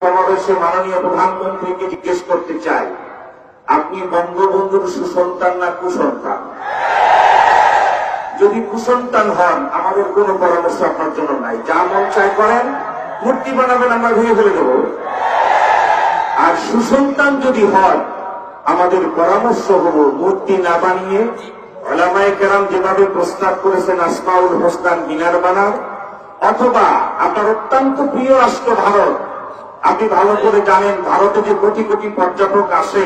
সমাবেশে মাননীয় প্রধানমন্ত্রীকে জিজ্ঞেস করতে চাই, আপনি বঙ্গবন্ধুর সুসন্তান না কুসন্তান? যদি কুসন্তান হন, আমাদের কোন পরামর্শ আপনার জন্য নাই। যা মন চায় করেন, মূর্তি বানাবেন, আমরা ভেঙে ফেলে দেব। আর সুসন্তান যদি হন, আমাদের পরামর্শ হল মূর্তি না বানিয়ে উলামায়ে কেরাম যেভাবে প্রস্তাব করেছেন আসমাউল হোসনান মিনার বানার, অথবা আপনার অত্যন্ত প্রিয় রাষ্ট্র ভারত, আপনি ভালো করে জানেন ভারতে যে কোটি কোটি পর্যটক আসে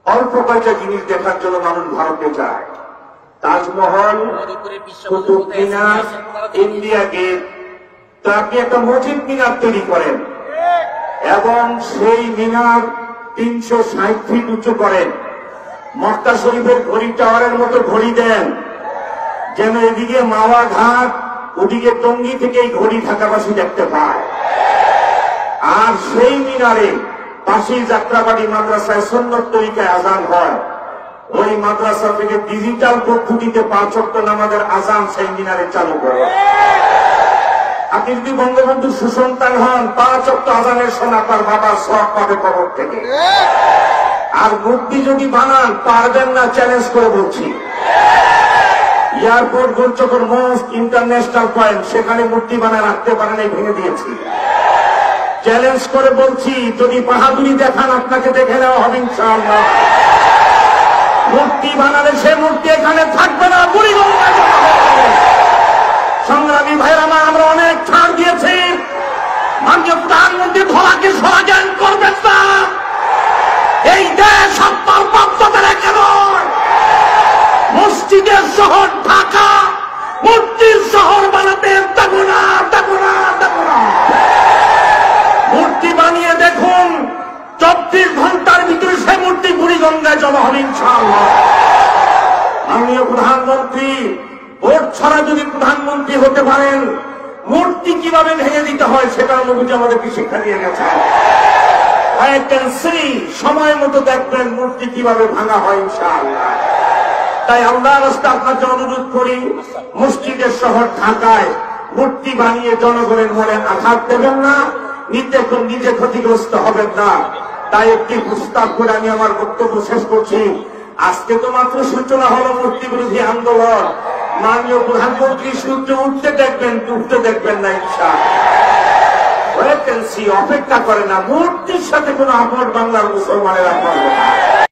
অল্প কয়েকটা জিনিস দেখার জন্য মানুষ ভারতে যায়। Taj Mahal, Qutub Minar, India gate. তো আপনি একটা মসজিদ মিনার তৈরি করেন এবং সেই মিনার 360 ফিট উঁচু করেন। মক্কা শরীফের ঘড়ি টাওয়ারের মতো ঘড়ি দেন, যেন এদিকে মাওয়া ঘাট, ওদিকে টঙ্গী থেকে এই ঘড়ি ঢাকাবাসী দেখতে পায়। আর সেই মিনারে পাশেই যাত্রাবাড়ি মাদ্রাসায় সুন্নত তরিকায় আজান হয়। ওই মাদ্রাসা থেকে ডিজিটাল পদ্ধতিতে 5 ওয়াক্ত নামাজের আজান সেই মিনারে চালু করে। আপনি যদি বঙ্গবন্ধুর সুসন্তান হন, 5 ওয়াক্ত আজানের শোনা তার বাবার সব পাবে কবর থেকে। আর মূর্তি যদি বানান, পারবেন না, চ্যালেঞ্জ করে বলছি। এয়ারপোর্ট গোলচক্কর মোস্ট ইন্টারন্যাশনাল পয়েন্ট, সেখানে মূর্তি বানায় রাখতে পারেন, ভেঙে দিয়েছি। চ্যালেঞ্জ করে বলছি, যদি বাহাদুরি দেখান, আপনাকে দেখে নেওয়া হবে ইনশাআল্লাহ। মূর্তি বানালে সে মূর্তি এখানে থাকবে না, বুড়িগঙ্গা জমা হবে। সংগ্রামী ভাইরা আমার, আমরা অনেক ছাড় দিয়েছি। মাননীয় প্রধানমন্ত্রী ধরাকে সরাজ্ঞান করবেন না। এই দেশ আপনার বাধ্যতা রেখে নয়। মসজিদের শহর ঢাকা মূর্তির শহর বানাতে দেব না, দেব না, দেব না। মূর্তি বানিয়ে দেখুন, 24 ঘন্টার ভিতরে সে মূর্তি বুড়িগঙ্গায় জমা হবে ইনশাআল্লাহ। মাননীয় প্রধানমন্ত্রী, ভোট ছাড়া যদি প্রধানমন্ত্রী হতে পারেন, মূর্তি কিভাবে ভেঙে দিতে হয় সেটার অনুভূতি আমাদেরকে শিক্ষা দিয়ে গেছে। সময় মতো দেখবেন মূর্তি কিভাবে ভাঙা হয় ইনশাআল্লাহ। তাই আল্লাহর রাস্তায় আপনাকে অনুরোধ করি, মসজিদের শহর ঢাকায় মূর্তি বানিয়ে জনগণের মনে আঘাত দেবেন না, নিজে ক্ষতিগ্রস্ত হবেন না। তাই একটি প্রস্তাব করে আমি আমার বক্তব্য শেষ করছি। আজকে তো মাত্র সূচনা হলো মূর্তি বিরোধী আন্দোলন। মাননীয় প্রধানমন্ত্রী সূর্য উঠতে দেখবেন, ডুবতে দেখবেন না ইনশাআল্লাহ। অপেক্ষা করে না, মূর্তির সাথে কোন আপোষ বাংলার মুসলমানেরা করবে না।